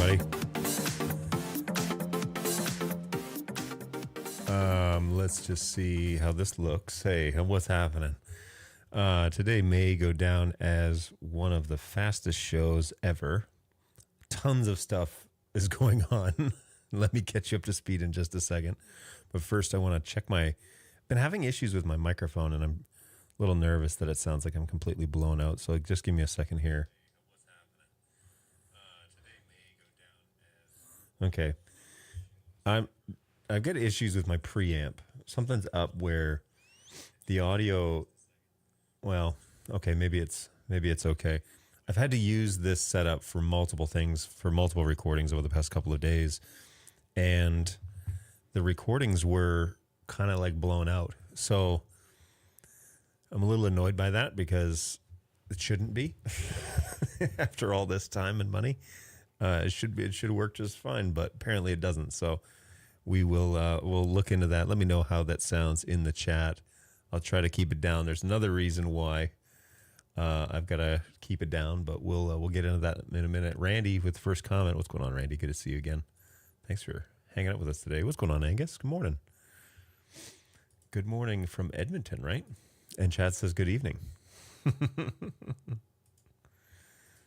everybody. Let's just see how this looks. Hey, what's happening? Today may go down as one of the fastest shows ever. Tons of stuff is going on. Let me catch you up to speed in just a second. But first, I want to check been having issues with my microphone, and I'm a little nervous that it sounds like I'm completely blown out. So just give me a second here. Okay. I've got issues with my preamp. Something's up where the audio, well, okay, maybe it's okay. I've had to use this setup for multiple things, for multiple recordings over the past couple of days, and the recordings were kind of like blown out. So I'm a little annoyed by that because it shouldn't be. After all this time and money, it should work just fine, but apparently it doesn't. So we'll look into that. Let me know how that sounds in the chat. I'll try to keep it down. There's another reason why I've got to keep it down, but we'll get into that in a minute. Randy with the first comment. What's going on, Randy? Good to see you again. Thanks for hanging out with us today. What's going on, Angus? Good morning. Good morning from Edmonton, right? And Chad says good evening.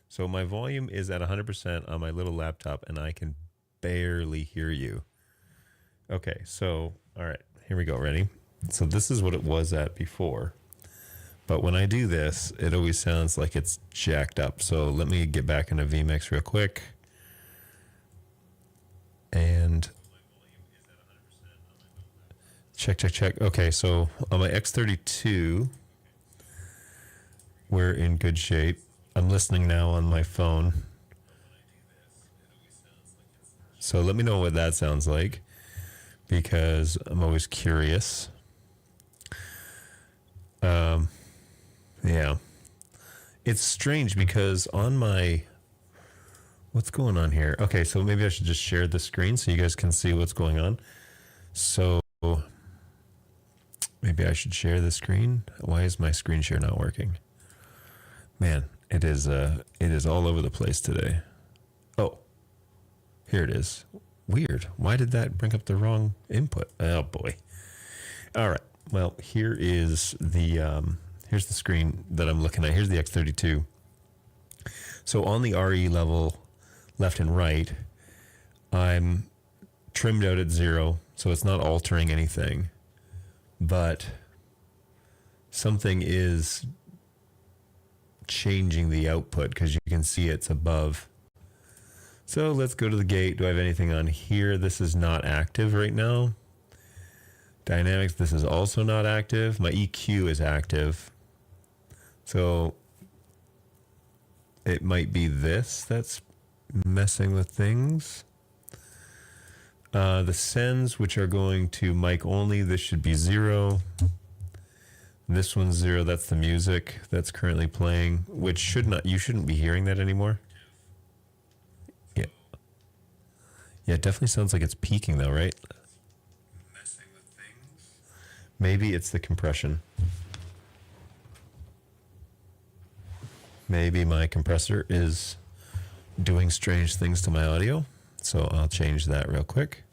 So my volume is at 100% on my little laptop, and I can barely hear you. Okay, so, all right, here we go. Ready? So this is what it was at before. But when I do this, it always sounds like it's jacked up. So let me get back into vMix real quick. And check. Okay, so on my X32, we're in good shape. I'm listening now on my phone. So let me know what that sounds like, because I'm always curious. Yeah. It's strange because on my... What's going on here? Okay, so maybe I should just share the screen so you guys can see what's going on. So maybe I should share the screen. Why is my screen share not working? Man, it is all over the place today. Oh, here it is. Weird. Why did that bring up the wrong input? Oh boy. All right. Well, here's the screen that I'm looking at. Here's the X32. So on the RE level, left and right, I'm trimmed out at 0, so it's not altering anything. But something is changing the output because you can see it's above. So let's go to the gate. Do I have anything on here? This is not active right now. Dynamics, this is also not active. My EQ is active. So it might be this that's messing with things. The sends, which are going to mic only, this should be 0. This one's 0. That's the music that's currently playing, which you shouldn't be hearing that anymore. Yeah. Yeah, it definitely sounds like it's peaking though, right? Messing with things. Maybe it's the compression. Maybe my compressor is doing strange things to my audio. So I'll change that real quick.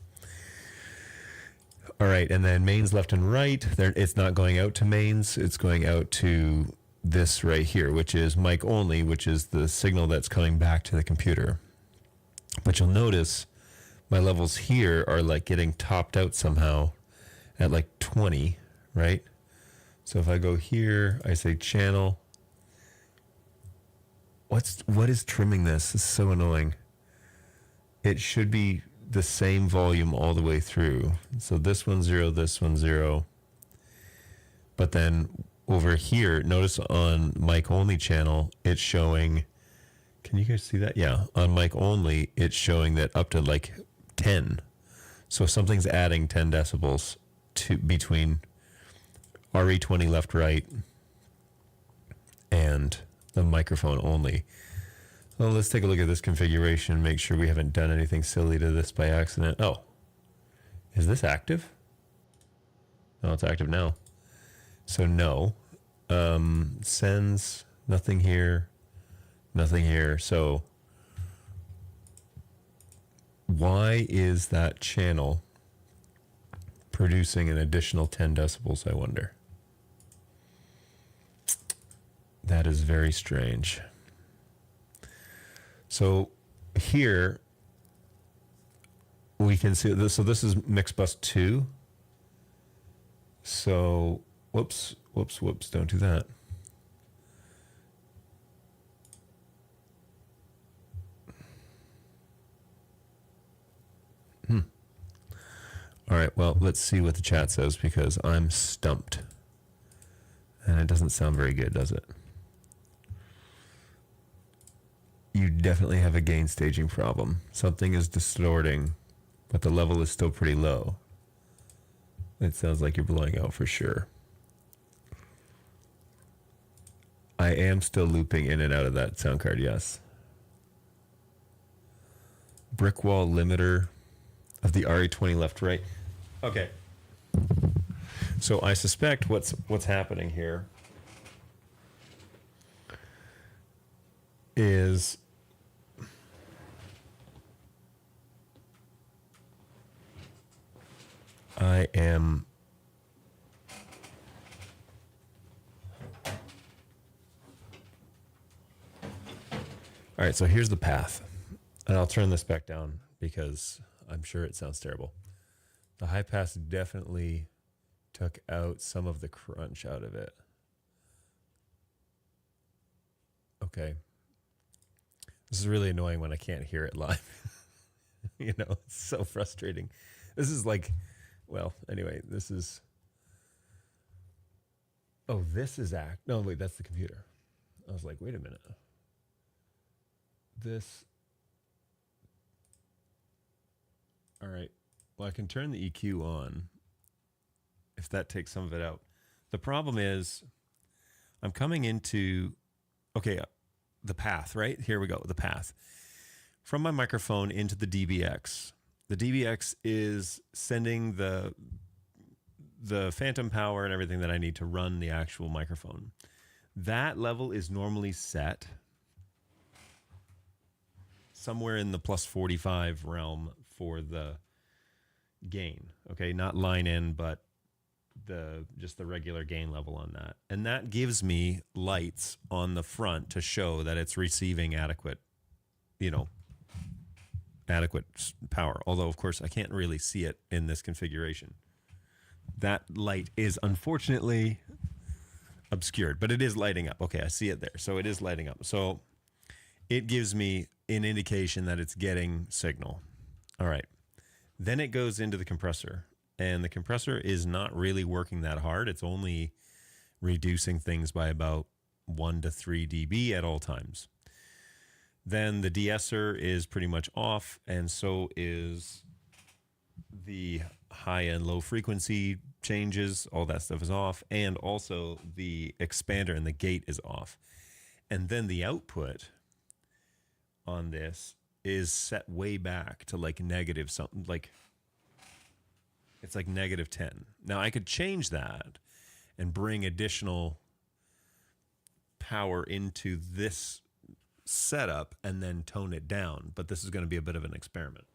All right, and then mains left and right. It's not going out to mains. It's going out to this right here, which is mic only, which is the signal that's coming back to the computer. But you'll notice my levels here are like getting topped out somehow at like 20, right? So if I go here, I say channel. What is trimming this? This is so annoying. It should be the same volume all the way through. So this one's 0, this one's 0. But then over here, notice on mic only channel, it's showing, can you guys see that? Yeah, on mic only, it's showing that up to like 10. So something's adding 10 decibels to between RE20 left, right, and the microphone only. Well, let's take a look at this configuration, make sure we haven't done anything silly to this by accident. Oh, is this active? No, it's active now. So no. Sends, nothing here, nothing here. So Why is that channel producing an additional 10 decibels, I wonder? That is very strange. So here we can see this. So this is mix bus 2. So whoops, don't do that. All right, well, let's see what the chat says because I'm stumped. And it doesn't sound very good, does it? You definitely have a gain staging problem. Something is distorting, but the level is still pretty low. It sounds like you're blowing out for sure. I am still looping in and out of that sound card, yes. Brick wall limiter of the RE20 left right. Okay. So I suspect what's happening here is I am all right, so here's the path. And I'll turn this back down because I'm sure it sounds terrible. The high pass definitely took out some of the crunch out of it. Okay. This is really annoying when I can't hear it live. You know, it's so frustrating. This is like, well, anyway, this is, oh, this is no, wait, that's the computer. I was like, wait a minute. This, all right. Well, I can turn the EQ on if that takes some of it out. The problem is I'm coming into, okay, the path, right? Here we go, the path. From my microphone into the DBX. The DBX is sending the phantom power and everything that I need to run the actual microphone. That level is normally set somewhere in the plus 45 realm for the gain. Okay, not line in, but just the regular gain level on that. And that gives me lights on the front to show that it's receiving adequate, adequate power. Although, of course, I can't really see it in this configuration. That light is unfortunately obscured, but it is lighting up. Okay, I see it there. So it is lighting up. So it gives me an indication that it's getting signal. All right. Then it goes into the compressor, and the compressor is not really working that hard. It's only reducing things by about 1 to 3 dB at all times. Then the de-esser is pretty much off, and so is the high and low frequency changes. All that stuff is off, and also the expander and the gate is off. And then the output on this is set way back to like negative something, like it's like negative 10. Now I could change that and bring additional power into this setup and then tone it down, but this is going to be a bit of an experiment.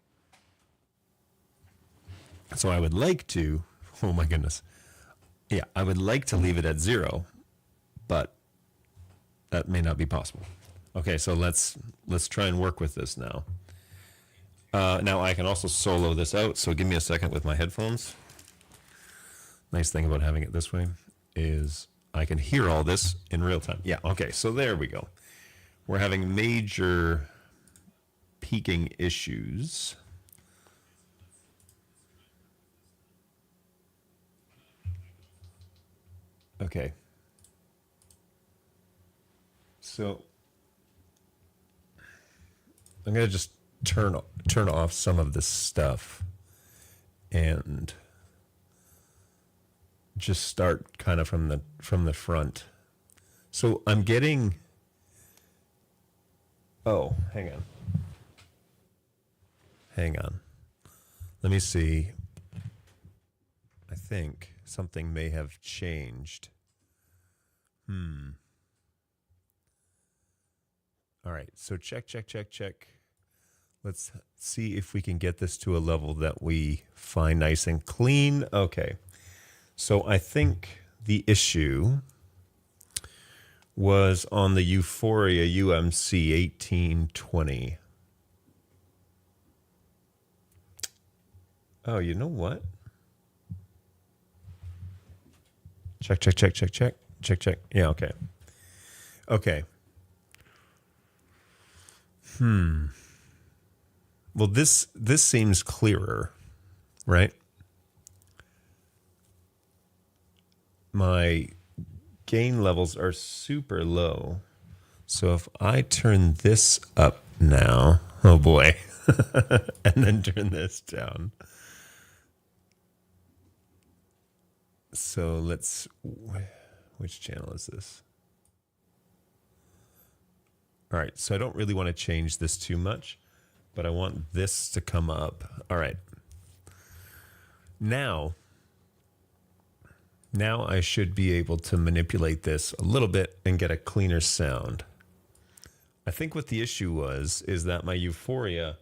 So I would like to, oh my goodness. Yeah, I would like to leave it at 0, but that may not be possible. Okay, so let's try and work with this now. Now I can also solo this out, so give me a second with my headphones. Nice thing about having it this way is I can hear all this in real time. Yeah, okay, so there we go. We're having major peaking issues. Okay. So I'm going to just turn off some of this stuff and just start kind of from the front. So I'm getting, oh, hang on. Let me see. I think something may have changed. All right, so check. Let's see if we can get this to a level that we find nice and clean. Okay. So I think the issue was on the Euphoria UMC 1820. Oh, you know what? Check, check, check, check, check, check, check. Yeah, okay. Okay. Well, this seems clearer, right? My gain levels are super low. So if I turn this up now, oh boy, and then turn this down. So let's, which channel is this? All right, so I don't really want to change this too much, but I want this to come up. All right. Now I should be able to manipulate this a little bit and get a cleaner sound. I think what the issue is that my Euphoria,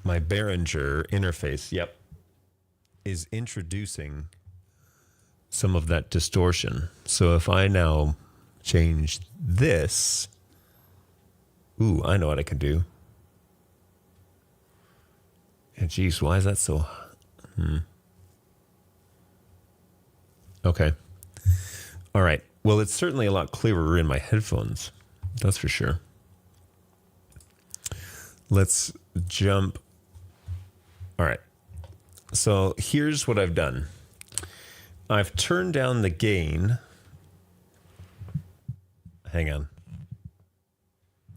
my Behringer interface, yep, is introducing some of that distortion. So if I now change this, ooh, I know what I can do. And geez, why is that so? Okay. All right. Well, it's certainly a lot clearer in my headphones. That's for sure. Let's jump. All right. So here's what I've done. I've turned down the gain. Hang on.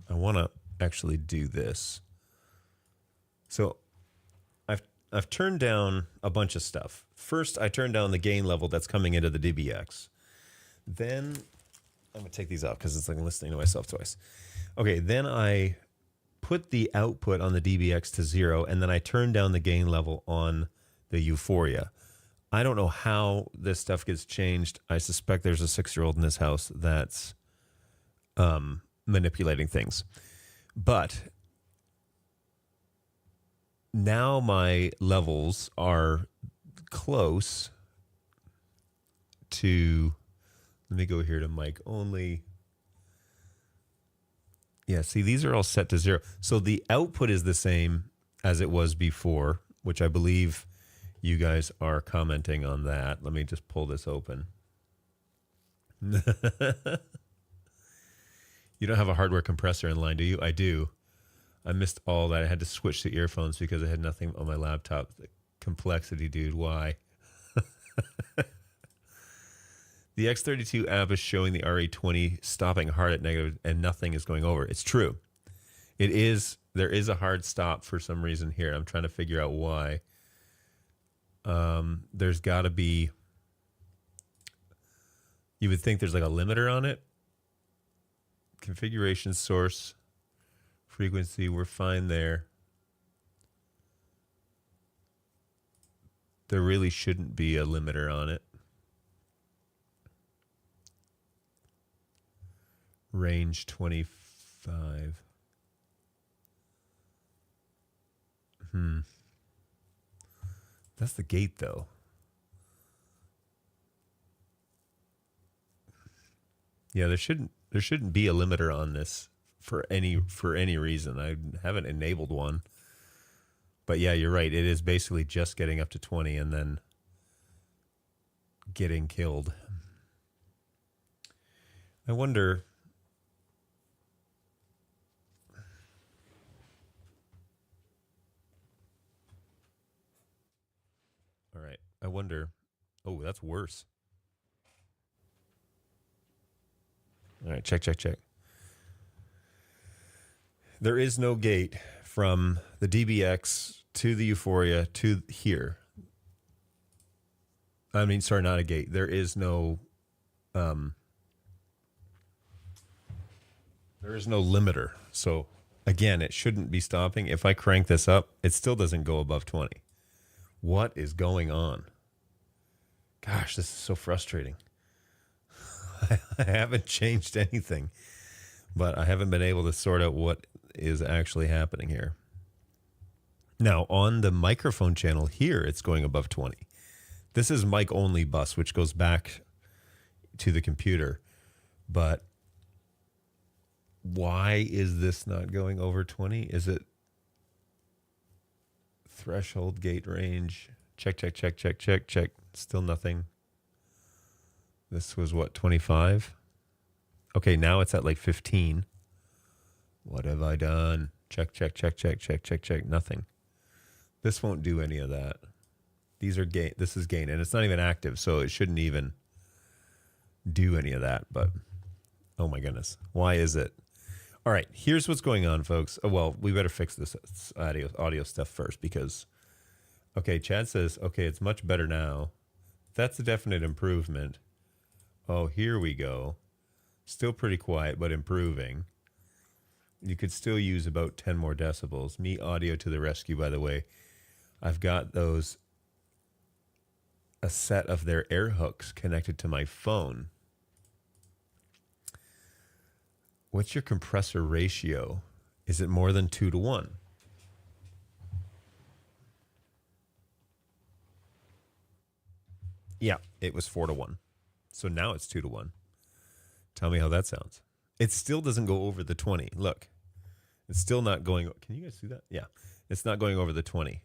I want to actually do this. So I've turned down a bunch of stuff. First, I turned down the gain level that's coming into the DBX. Then I'm going to take these off because it's like I'm listening to myself twice. Okay, then I put the output on the DBX to 0, and then I turned down the gain level on the Euphoria. I don't know how this stuff gets changed. I suspect there's a 6-year-old in this house that's manipulating things. But now my levels are close to, let me go here to mic only. Yeah, see, these are all set to 0. So the output is the same as it was before, which I believe you guys are commenting on that. Let me just pull this open. You don't have a hardware compressor in line, do you? I do. I missed all that. I had to switch to earphones because I had nothing on my laptop. The complexity, dude. Why? The X32 app is showing the RE20 stopping hard at negative and nothing is going over. It's true. It is. There is a hard stop for some reason here. I'm trying to figure out why. There's got to be. You would think there's like a limiter on it. Configuration source. Frequency, we're fine there. There really shouldn't be a limiter on it. Range 25. That's the gate though. Yeah, there shouldn't be a limiter on this for any reason. I haven't enabled one. But yeah, you're right. It is basically just getting up to 20 and then getting killed. I wonder. All right. I wonder. Oh, that's worse. All right. Check, check, check. There is no gate from the DBX to the Euphoria to here. I mean, sorry, not a gate. There is no limiter. So again, it shouldn't be stopping. If I crank this up, it still doesn't go above 20. What is going on? Gosh, this is so frustrating. I haven't changed anything, but I haven't been able to sort out what is actually happening here. Now, on the microphone channel here, it's going above 20. This is mic only bus, which goes back to the computer. But why is this not going over 20? Is it threshold, gate range? Check, check, check, check, check, check. Still nothing. This was what, 25? Okay, now it's at like 15. What have I done? Check, check, check, check, check, check, check. Nothing. This won't do any of that. These are gain. This is gain, and it's not even active, so it shouldn't even do any of that. But oh my goodness, why is it? All right, here's what's going on, folks. Oh, well, we better fix this audio stuff first because, okay, Chad says, okay, it's much better now. That's a definite improvement. Oh, here we go. Still pretty quiet, but improving. You could still use about 10 more decibels. Me audio to the rescue, by the way. I've got those, a set of their air hooks connected to my phone. What's your compressor ratio? Is it more than 2 to 1? Yeah, it was 4 to 1. So now it's 2 to 1. Tell me how that sounds. It still doesn't go over the 20. Look, it's still not going. Can you guys see that? Yeah, it's not going over the 20.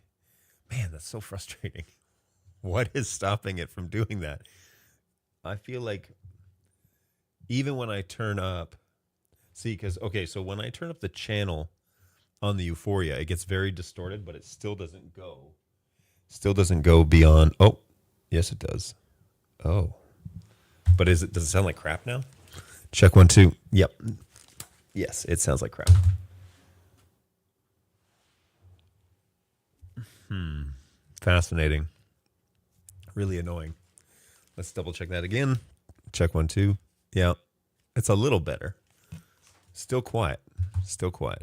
Man, that's so frustrating. What is stopping it from doing that? I feel like even when I turn up, see, because, okay, so when I turn up the channel on the Euphoria, it gets very distorted, but it still doesn't go. Still doesn't go beyond. Oh, yes, it does. Oh, but does it sound like crap now? Check 1, 2. Yep. Yes, it sounds like crap. Fascinating. Really annoying. Let's double check that again. Check 1, 2. Yeah, it's a little better. Still quiet. Still quiet.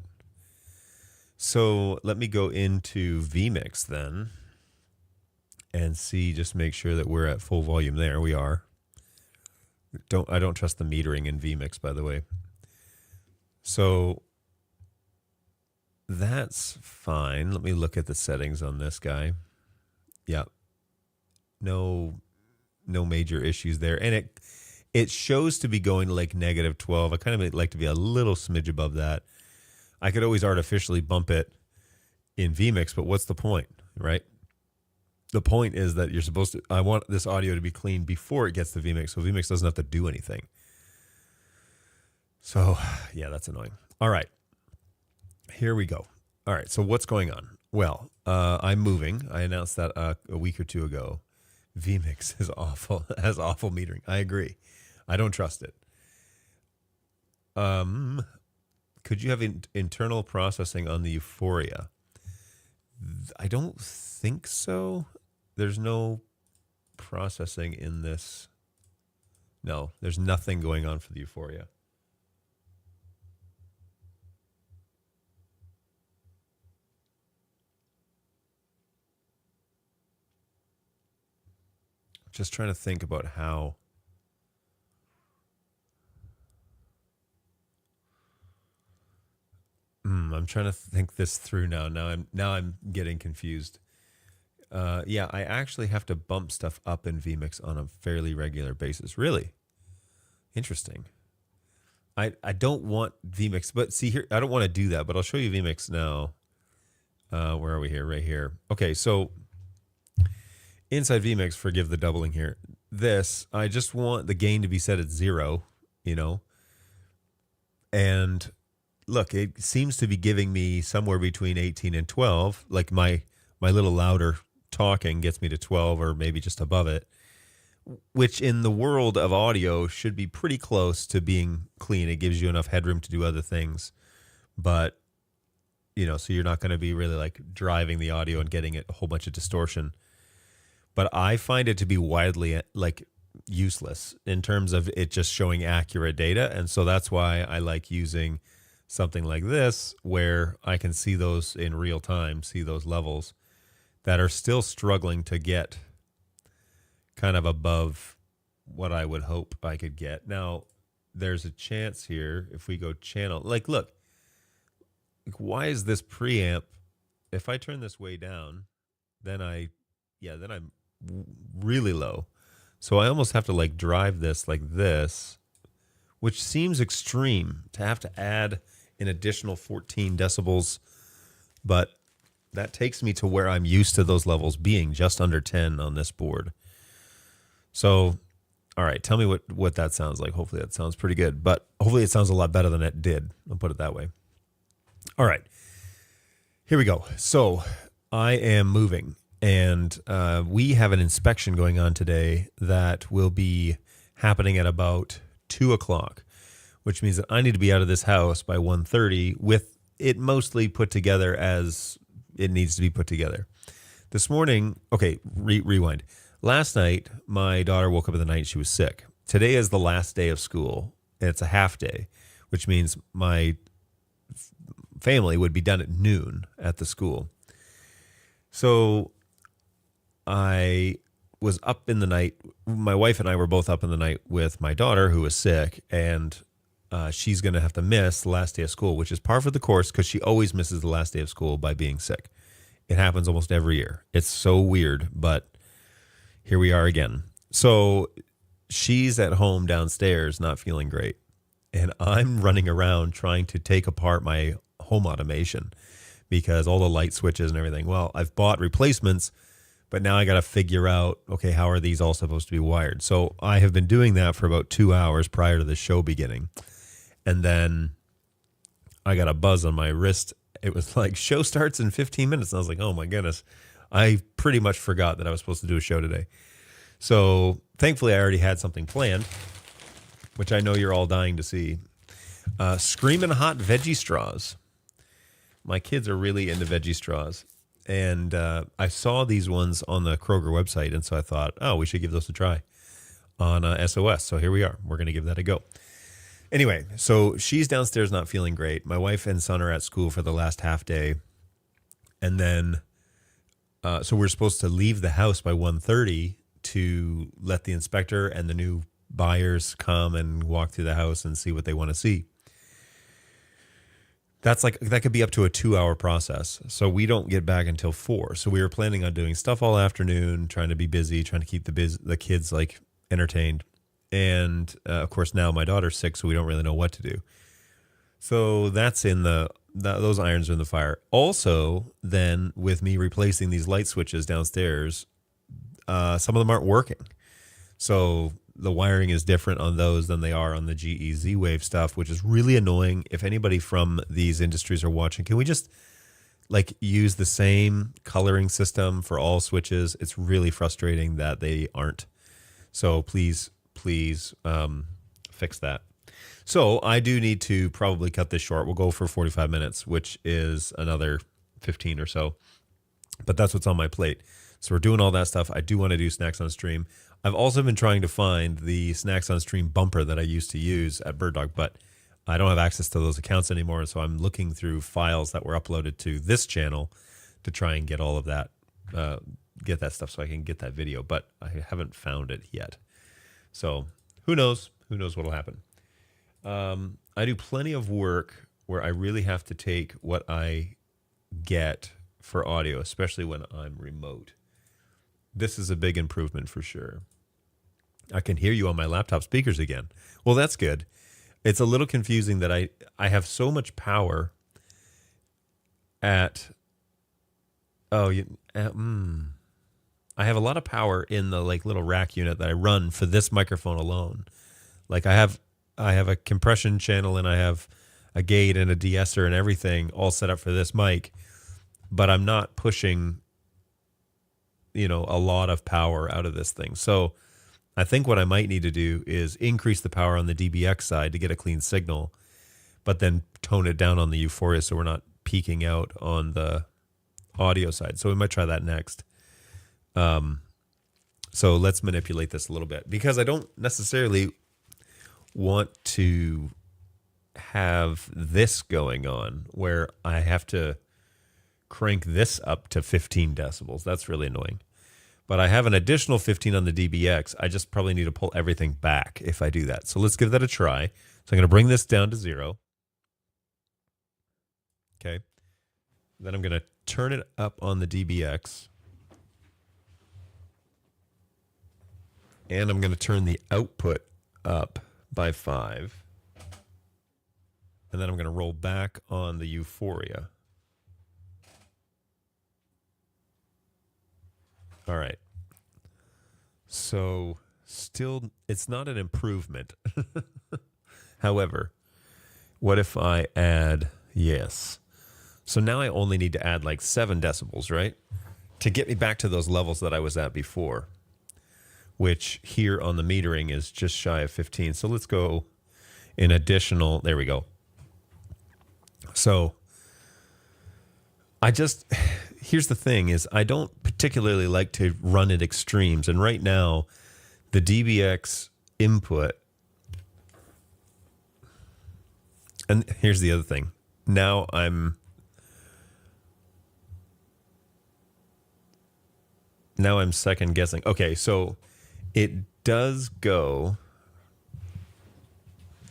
So let me go into vMix then and see, just make sure that we're at full volume. There we are. I don't trust the metering in vMix, by the way. So that's fine. Let me look at the settings on this guy. Yeah. No major issues there. And it shows to be going like negative 12. I kind of like to be a little smidge above that. I could always artificially bump it in vMix, but what's the point, right? The point is that you're supposed to, I want this audio to be clean before it gets to vMix, so vMix doesn't have to do anything. So, yeah, that's annoying. All right. Here we go. All right, so what's going on? Well, I'm moving. I announced that a week or two ago. vMix is awful, has awful metering. I agree. I don't trust it. Could you have internal processing on the Euphoria? I don't think so. There's no processing in this. No, there's nothing going on for the Euphoria. Just trying to think about how. I'm trying to think this through now. Now I'm getting confused. Yeah, I actually have to bump stuff up in vMix on a fairly regular basis. Really interesting. I don't want vMix, but see here, I don't want to do that. But I'll show you vMix now. Where are we here? Right here. Okay, so inside vMix, forgive the doubling here. This, I just want the gain to be set at 0, and look, it seems to be giving me somewhere between 18 and 12. Like my little louder talking gets me to 12 or maybe just above it, which in the world of audio should be pretty close to being clean. It gives you enough headroom to do other things, but so you're not going to be really like driving the audio and getting a whole bunch of distortion. But I find it to be widely like useless in terms of it just showing accurate data. And so that's why I like using something like this, where I can see those in real time, see those levels that are still struggling to get kind of above what I would hope I could get. Now, there's a chance here if we go channel, like, look, like, why is this preamp? If I turn this way down, then then I'm really low. So I almost have to like drive this like this, which seems extreme to have to add an additional 14 decibels. But that takes me to where I'm used to those levels being just under 10 on this board. So, all right, tell me what that sounds like. Hopefully that sounds pretty good, but hopefully it sounds a lot better than it did. I'll put it that way. All right, here we go. So I am moving, and we have an inspection going on today that will be happening at about 2 o'clock, which means that I need to be out of this house by 1:30 with it mostly put together as it needs to be put together. This morning, okay, rewind. Last night, my daughter woke up in the night. She was sick. Today is the last day of school, and it's a half day, which means my family would be done at noon at the school. So I was up in the night. My wife and I were both up in the night with my daughter who was sick, and she's going to have to miss the last day of school, which is par for the course because she always misses the last day of school by being sick. It happens almost every year. It's so weird, but here we are again. So she's at home downstairs not feeling great, and I'm running around trying to take apart my home automation because all the light switches and everything. Well, I've bought replacements, but now I got to figure out, okay, how are these all supposed to be wired? So I have been doing that for about 2 hours prior to the show beginning. And then I got a buzz on my wrist. It was like, show starts in 15 minutes. And I was like, oh my goodness. I pretty much forgot that I was supposed to do a show today. So thankfully I already had something planned, which I know you're all dying to see. Screamin' hot veggie straws. My kids are really into veggie straws. And I saw these ones on the Kroger website. And so I thought, oh, we should give those a try on SOS. So here we are. We're going to give that a go. Anyway, so she's downstairs not feeling great. My wife and son are at school for the last half day. And then, so we're supposed to leave the house by 1:30 to let the inspector and the new buyers come and walk through the house and see what they want to see. That could be up to a 2-hour process. So we don't get back until 4. So we were planning on doing stuff all afternoon, trying to be busy, trying to keep the kids like entertained. And of course now my daughter's sick, so we don't really know what to do. So that's those irons are in the fire. Also, then with me replacing these light switches downstairs, some of them aren't working. So the wiring is different on those than they are on the GE Z-Wave stuff, which is really annoying. If anybody from these industries are watching, can we just like use the same coloring system for all switches? It's really frustrating that they aren't. So please fix that. So I do need to probably cut this short. We'll go for 45 minutes, which is another 15 or so. But that's what's on my plate. So we're doing all that stuff. I do want to do Snacks on Stream. I've also been trying to find the Snacks on Stream bumper that I used to use at Bird Dog, but I don't have access to those accounts anymore. So I'm looking through files that were uploaded to this channel to try and get all of that, get that stuff so I can get that video. But I haven't found it yet. So who knows? Who knows what will happen? I do plenty of work where I really have to take what I get for audio, especially when I'm remote. This is a big improvement for sure. I can hear you on my laptop speakers again. Well, that's good. It's a little confusing that I have so much power at, I have a lot of power in the like little rack unit that I run for this microphone alone. Like I have a compression channel and I have a gate and a de-esser and everything all set up for this mic, but I'm not pushing, a lot of power out of this thing. So I think what I might need to do is increase the power on the DBX side to get a clean signal, but then tone it down on the Euphoria so we're not peaking out on the audio side. So we might try that next. So let's manipulate this a little bit because I don't necessarily want to have this going on where I have to crank this up to 15 decibels. That's really annoying. But I have an additional 15 on the DBX. I just probably need to pull everything back if I do that. So let's give that a try. So I'm going to bring this down to 0. Okay. Then I'm going to turn it up on the DBX. And I'm going to turn the output up by 5. And then I'm going to roll back on the Euphoria. All right. So still, it's not an improvement. However, what if I add, yes. So now I only need to add like 7 decibels, right? To get me back to those levels that I was at before, which here on the metering is just shy of 15. So let's go an additional, there we go. So here's the thing is I don't particularly like to run at extremes. And right now, the DBX input, and here's the other thing. Now I'm second guessing. Okay, so it does go.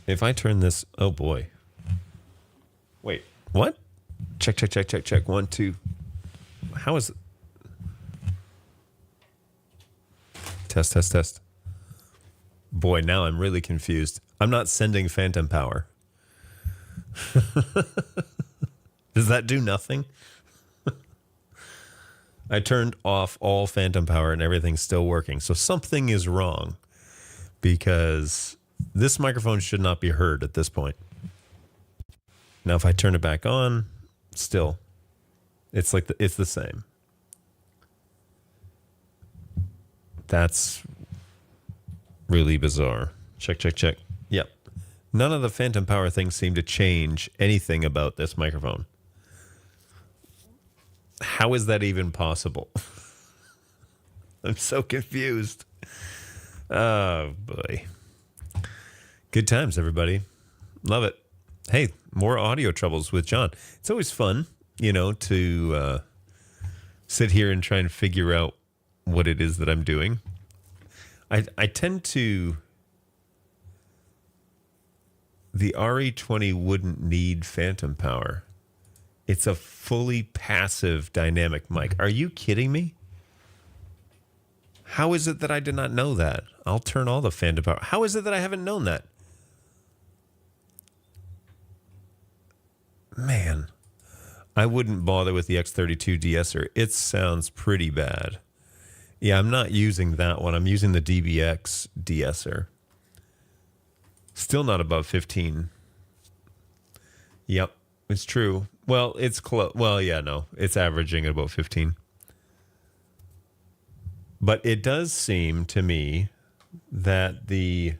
If I turn this, oh boy. Wait, what? Check. 1, 2. How is it? Test. Boy, now I'm really confused. I'm not sending phantom power. Does that do nothing? I turned off all phantom power and everything's still working. So something is wrong because this microphone should not be heard at this point. Now, if I turn it back on, still, it's the same. That's really bizarre. Check. Yep. None of the phantom power things seem to change anything about this microphone. How is that even possible? I'm so confused. Oh, boy. Good times, everybody. Love it. Hey, more audio troubles with John. It's always fun, to sit here and try and figure out what it is that I'm doing. I tend to... The RE20 wouldn't need phantom power. It's a fully passive dynamic mic. Are you kidding me? How is it that I did not know that? I'll turn all the phantom power. How is it that I haven't known that? Man, I wouldn't bother with the X32 de-esser. It sounds pretty bad. Yeah, I'm not using that one. I'm using the DBX de-esser. Still not above 15. Yep, it's true. Well, it's close. Well, yeah, no, it's averaging at about 15. But it does seem to me that the...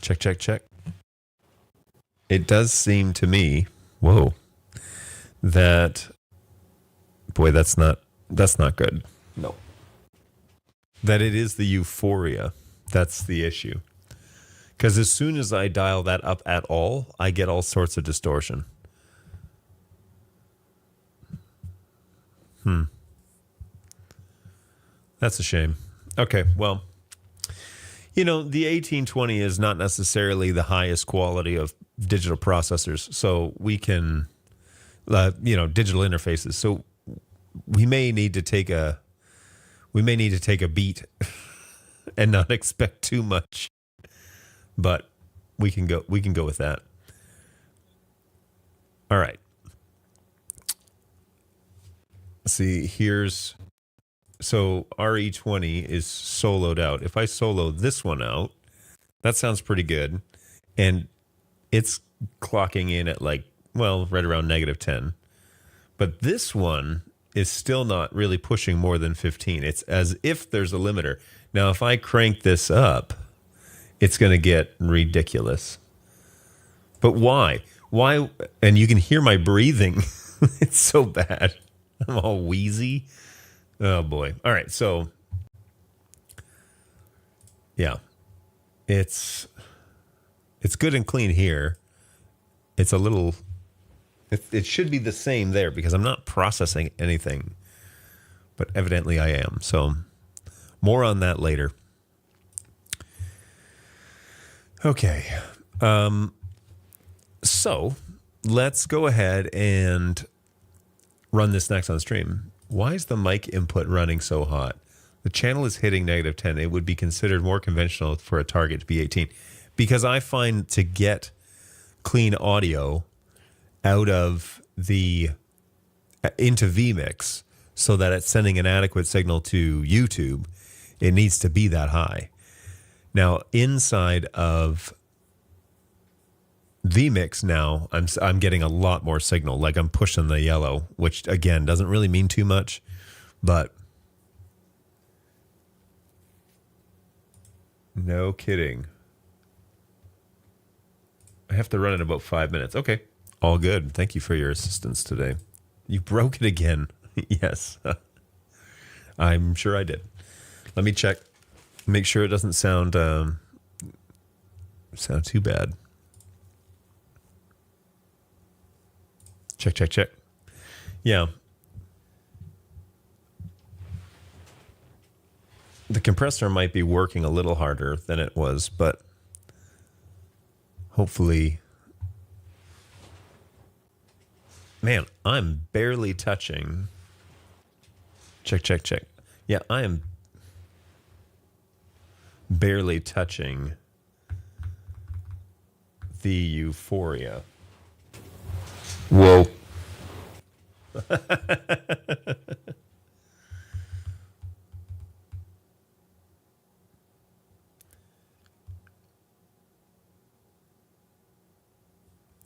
Check. It does seem to me, that, boy, that's not good. No. That it is the Euphoria. That's the issue. Because as soon as I dial that up at all, I get all sorts of distortion. That's a shame. Okay, well, the 1820 is not necessarily the highest quality of digital processors, so we can, digital interfaces. So we may need to take a beat and not expect too much, but we can go with that. All right. See, so RE20 is soloed out. If I solo this one out, that sounds pretty good. And it's clocking in at right around -10. But this one is still not really pushing more than 15. It's as if there's a limiter. Now, if I crank this up, it's going to get ridiculous. But why? Why? And you can hear my breathing. It's so bad. I'm all wheezy. Oh, boy. All right. So, yeah. It's good and clean here. It's a little... It should be the same there because I'm not processing anything. But evidently I am. So, more on that later. Okay. So let's go ahead and run this next on stream. Why is the mic input running so hot? The channel is hitting -10. It would be considered more conventional for a target to be 18. Because I find to get clean audio out of into vMix so that it's sending an adequate signal to YouTube, it needs to be that high. Now, inside of vMix now, I'm getting a lot more signal. Like I'm pushing the yellow, which again doesn't really mean too much, but no kidding. I have to run in about 5 minutes. Okay, all good. Thank you for your assistance today. You broke it again. Yes, I'm sure I did. Let me check. Make sure it doesn't sound too bad. Check. Yeah. The compressor might be working a little harder than it was, but hopefully. Man, I'm barely touching. Check. Yeah, I am barely touching the Euphoria. Whoa.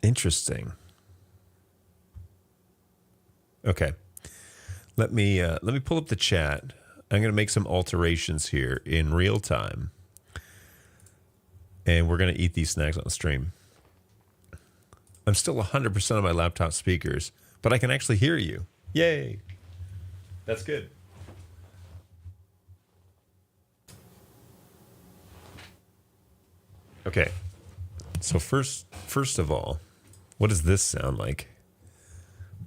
Interesting. Okay. Let me pull up the chat. I'm going to make some alterations here in real time. And we're going to eat these snacks on the stream. I'm still 100% on my laptop speakers, but I can actually hear you. Yay. That's good. Okay. So first of all, what does this sound like?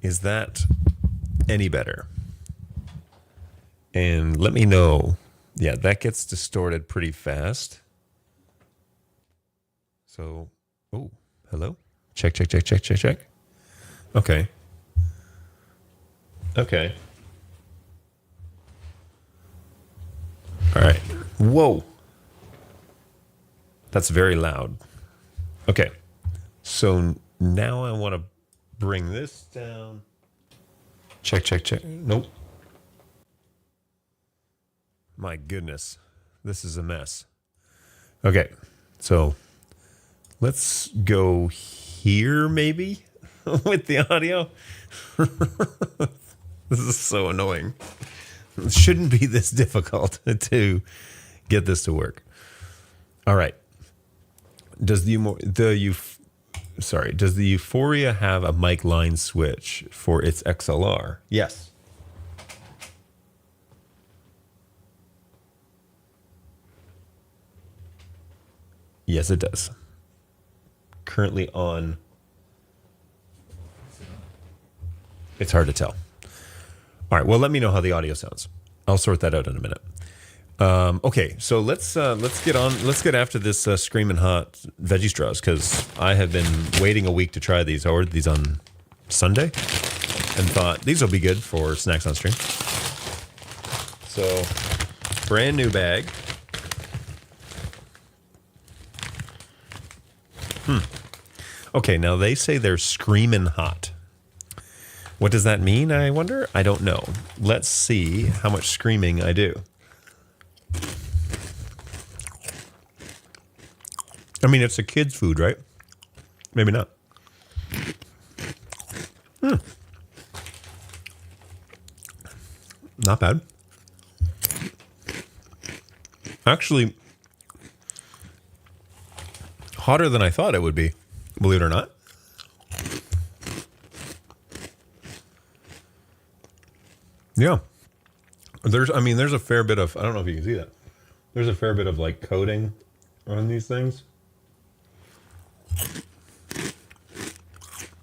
Is that any better? And let me know. Yeah, that gets distorted pretty fast. So, oh, hello? Check. Okay. All right. Whoa. That's very loud. Okay. So now I want to bring this down. Check. Nope. My goodness. This is a mess. Okay. So let's go here maybe with the audio. This is so annoying. It shouldn't be this difficult to get this to work. All right. Does the Euphoria have a mic line switch for its XLR? Yes. Yes, it does. Currently on. It's hard to tell. All right. Well, let me know how the audio sounds. I'll sort that out in a minute. Okay, so let's get after this Screamin' Hot veggie straws, because I have been waiting a week to try these. I ordered these on Sunday and thought these will be good for snacks on stream. So, brand new bag. Okay, now they say they're Screamin' Hot. What does that mean, I wonder? I don't know. Let's see how much screaming I do. I mean, it's a kid's food, right? Maybe not. Not bad. Actually, hotter than I thought it would be, believe it or not. Yeah. There's a fair bit of, I don't know if you can see that. There's a fair bit of like coating on these things.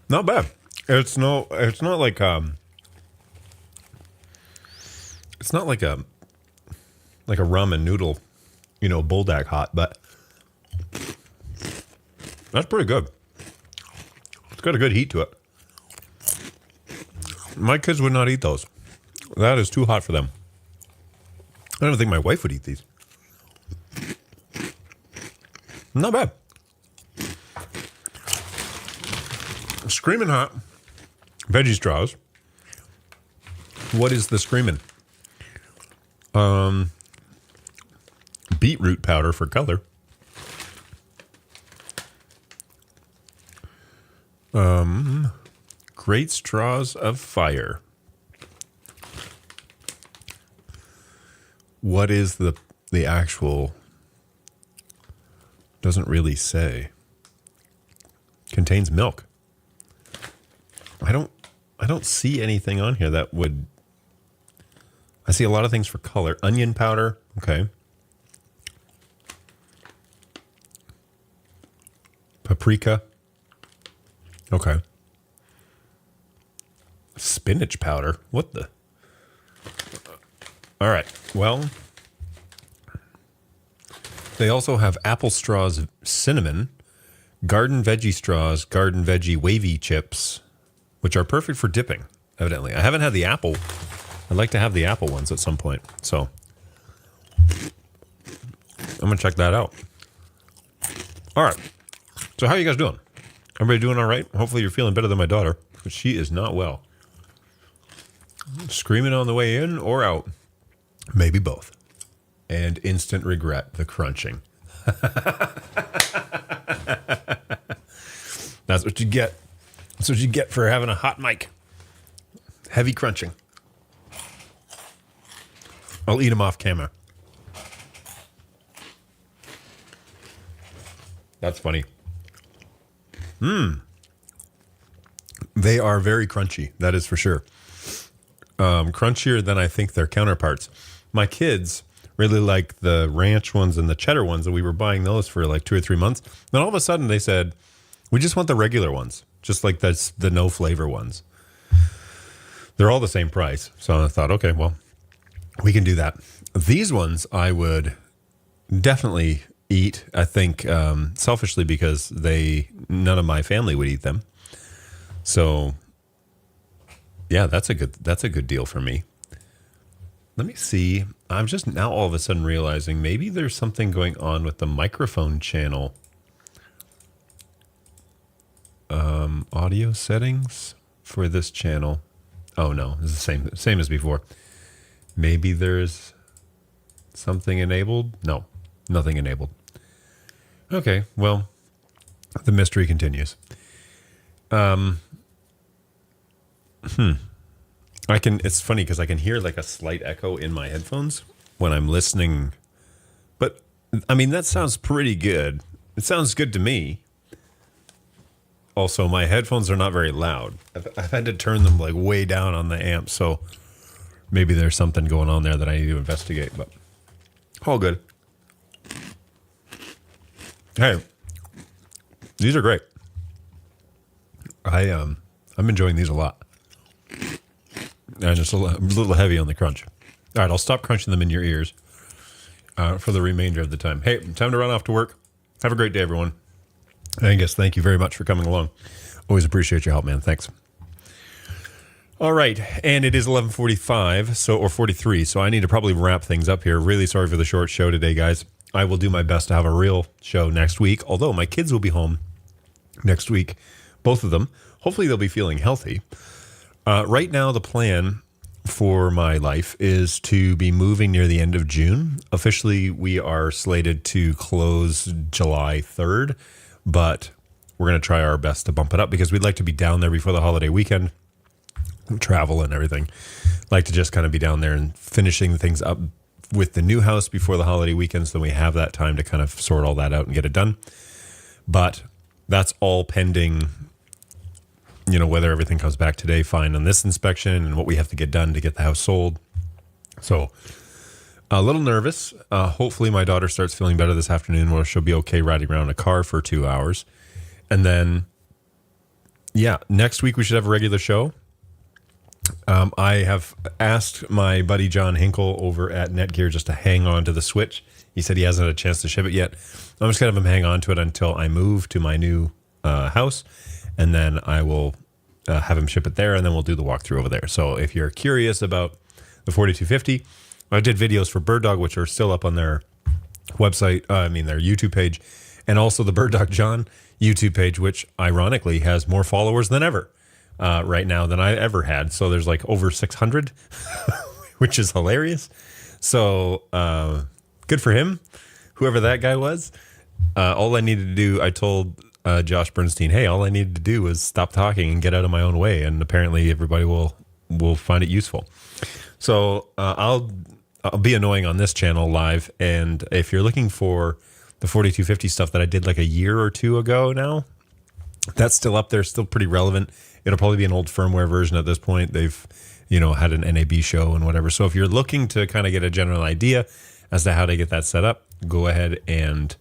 Not bad. It's not like it's not like a ramen noodle, bulldog hot, but That's pretty good. It's got a good heat to it. My kids would not eat those. That is too hot for them. I don't think my wife would eat these. Not bad. Screamin' hot. Veggie straws. What is the Screamin'? Beetroot powder for color. Great straws of fire. What is the actual? Doesn't really say. Contains milk. I don't see anything on here that would. I see a lot of things for color. Onion powder. Okay. Paprika. Okay. Spinach powder. What the? All right. Well, they also have apple straws, cinnamon, garden veggie straws, garden veggie wavy chips, which are perfect for dipping, evidently. I haven't had the apple. I'd like to have the apple ones at some point. So I'm going to check that out. All right. So how are you guys doing? Everybody doing all right? Hopefully you're feeling better than my daughter, but she is not well. Screaming on the way in or out. Maybe both. And instant regret, the crunching. That's what you get. That's what you get for having a hot mic. Heavy crunching. I'll eat them off camera. That's funny. They are very crunchy. That is for sure. Crunchier than I think their counterparts. My kids really like the ranch ones and the cheddar ones, and we were buying those for like 2 or 3 months. Then all of a sudden they said, we just want the regular ones, just like that's the no flavor ones. They're all the same price. So I thought, okay, well, we can do that. These ones I would definitely eat, I think, selfishly, because none of my family would eat them. So yeah, that's a good deal for me. Let me see. I'm just now all of a sudden realizing maybe there's something going on with the microphone channel. Audio settings for this channel. Oh no, it's the same as before. Maybe there's something enabled. No, nothing enabled. Okay, well, the mystery continues. It's funny because I can hear like a slight echo in my headphones when I'm listening. But I mean, that sounds pretty good. It sounds good to me. Also, my headphones are not very loud. I've had to turn them like way down on the amp. So maybe there's something going on there that I need to investigate, but all good. Hey, these are great. I'm enjoying these a lot. And it's a little heavy on the crunch. All right, I'll stop crunching them in your ears for the remainder of the time. Hey, time to run off to work. Have a great day, everyone. Angus, thank you very much for coming along. Always appreciate your help, man. Thanks. All right, and it is 11:45, or 43, so I need to probably wrap things up here. Really sorry for the short show today, guys. I will do my best to have a real show next week, although my kids will be home next week, both of them. Hopefully they'll be feeling healthy. Right now, the plan for my life is to be moving near the end of June. Officially, we are slated to close July 3rd, but we're going to try our best to bump it up because we'd like to be down there before the holiday weekend, travel and everything. Like to just kind of be down there and finishing things up with the new house before the holiday weekend, so then we have that time to kind of sort all that out and get it done. But that's all pending, whether everything comes back today fine on this inspection and what we have to get done to get the house sold. So a little nervous. Hopefully my daughter starts feeling better this afternoon, where she'll be okay riding around in a car for 2 hours. And then, next week we should have a regular show. I have asked my buddy John Hinkle over at Netgear just to hang on to the Switch. He said he hasn't had a chance to ship it yet. I'm just going to have him hang on to it until I move to my new house, and then I will have him ship it there, and then we'll do the walkthrough over there. So if you're curious about the 4250, I did videos for Bird Dog, which are still up on their website, their YouTube page, and also the Bird Dog John YouTube page, which ironically has more followers than ever right now than I ever had. So there's like over 600, which is hilarious. So good for him, whoever that guy was. All I needed to do, I told Josh Bernstein, hey, all I needed to do was stop talking and get out of my own way, and apparently everybody will find it useful. So I'll be annoying on this channel live, and if you're looking for the 4250 stuff that I did like a year or two ago now, that's still up there, still pretty relevant. It'll probably be an old firmware version at this point. They've, had an NAB show and whatever. So if you're looking to kind of get a general idea as to how to get that set up, go ahead and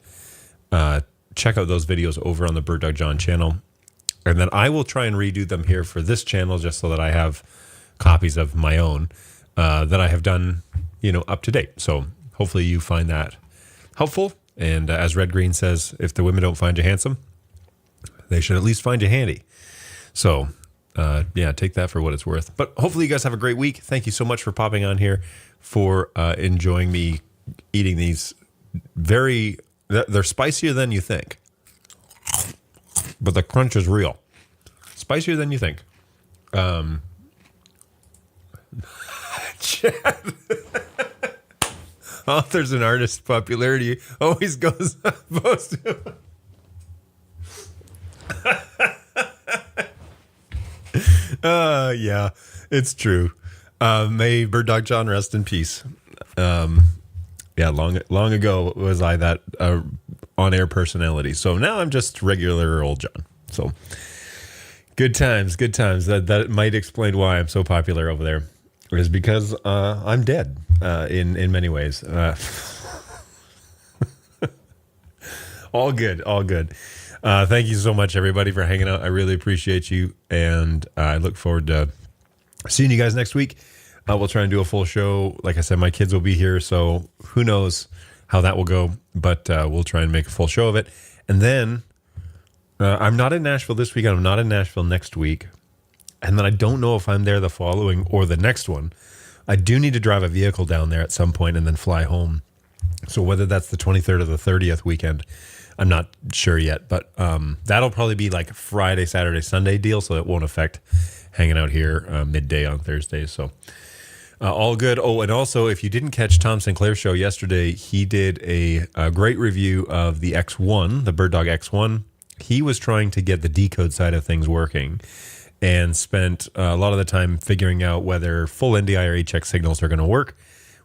check out those videos over on the Bird Dog John channel. And then I will try and redo them here for this channel just so that I have copies of my own that I have done, up to date. So hopefully you find that helpful. And as Red Green says, if the women don't find you handsome, they should at least find you handy. So, take that for what it's worth. But hopefully you guys have a great week. Thank you so much for popping on here, for enjoying me eating these. They're spicier than you think, but the crunch is real. Spicier than you think. Chad. Authors and artists' popularity always goes up. Yeah, it's true. May Bird Dog John rest in peace. Long ago was I that on-air personality. So now I'm just regular old John. So good times. That might explain why I'm so popular over there. It is because I'm dead in many ways. All good. Thank you so much, everybody, for hanging out. I really appreciate you, and I look forward to seeing you guys next week. We'll try and do a full show. Like I said, my kids will be here, so who knows how that will go, but we'll try and make a full show of it. And then I'm not in Nashville this weekend. I'm not in Nashville next week. And then I don't know if I'm there the following or the next one. I do need to drive a vehicle down there at some point and then fly home. So whether that's the 23rd or the 30th weekend, I'm not sure yet. But that'll probably be like Friday, Saturday, Sunday deal, so it won't affect hanging out here midday on Thursdays. So all good. Oh, and also, if you didn't catch Tom Sinclair's show yesterday, he did a great review of the X1, the Bird Dog X1. He was trying to get the decode side of things working, and spent a lot of the time figuring out whether full NDI or HX signals are going to work.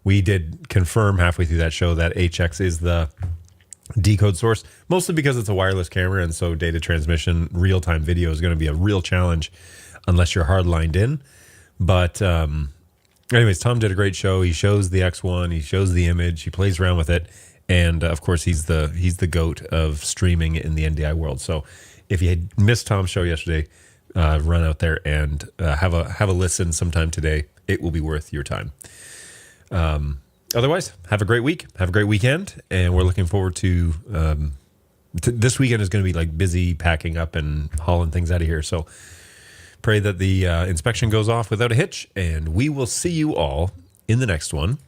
We did confirm halfway through that show that HX is the decode source, mostly because it's a wireless camera, and so data transmission, real-time video is going to be a real challenge unless you're hard-lined in. But anyways, Tom did a great show. He shows the X1, he shows the image, he plays around with it, and of course he's the GOAT of streaming in the NDI world. So if you had missed Tom's show yesterday, run out there and have a listen sometime today. It will be worth your time. Otherwise, have a great week. Have a great weekend. And we're looking forward to this weekend is going to be like busy packing up and hauling things out of here. So pray that the inspection goes off without a hitch. And we will see you all in the next one,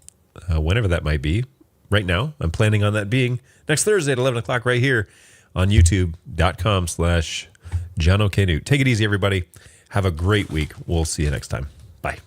whenever that might be. Right now, I'm planning on that being next Thursday at 11 o'clock right here on youtube.com/John O'Kanute. Take it easy, everybody. Have a great week. We'll see you next time. Bye.